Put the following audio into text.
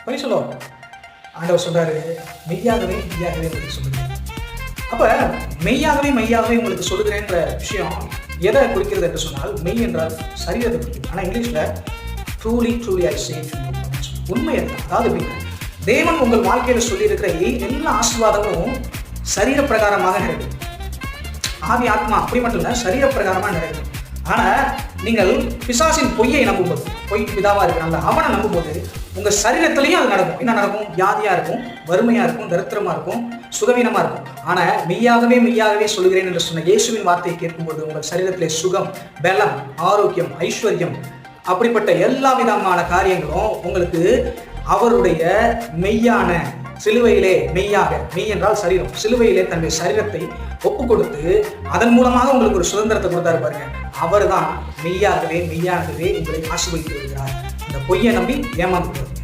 Praise the Lord. ஆண்டவர் சொல்றாரு, மெய்யாகவே மெய்யாகவே உங்களுக்கு சொல்லுகிறேன். அப்ப மெய்யாகவே உங்களுக்கு சொல்லுகிறேன்ற விஷயம் எதை குறிக்கிறது என்று சொன்னால், மெய் என்றால் சரீரத்தை குறிக்கிறது. ஆனால் இங்கிலீஷ்ல truly I say to you, உண்மை என்ன? அதாவது தேவன் உங்கள் வாழ்க்கையில சொல்லி இருக்கிற எல்லா ஆசீர்வாதங்களும் சரீர பிரகாரமாக நிறைவேறும். ஆவி ஆத்மா அப்படி மட்டும் இல்லை, சரீர பிரகாரமாக நிறைவேறும். ஆனா நீங்கள் பிசாசின் பொய்யை நம்பும்போது, பொய் பிதாவா இருக்கிறாங்க அவனை நம்பும்போது உங்க சரீரத்திலையும் அது நடக்கும். என்ன நடக்கும்? வியாதியா இருக்கும், வறுமையா இருக்கும், தரித்திரமா இருக்கும், சுகவீனமா இருக்கும். ஆனா மெய்யாகவே சொல்லுகிறேன் என்று சொன்ன இயேசுவின் வார்த்தையை கேட்கும்போது உங்கள் சரீரத்திலே சுகம், பலம், ஆரோக்கியம், ஐஸ்வர்யம், அப்படிப்பட்ட எல்லா விதமான காரியங்களும் உங்களுக்கு அவருடைய மெய்யான சிலுவையிலே மெய் என்றால் சரீரம், சிலுவையிலே தன்னுடைய சரீரத்தை ஒப்பு கொடுத்து அதன் மூலமாக உங்களுக்கு ஒரு சுதந்திரத்தை கொடுத்தாரு பாருங்க. அவர் தான் மெய்யாகவே உங்களை ஆசீர்வதித்து வருகிறார். இந்த பொய்யை நம்பி ஏமாந்து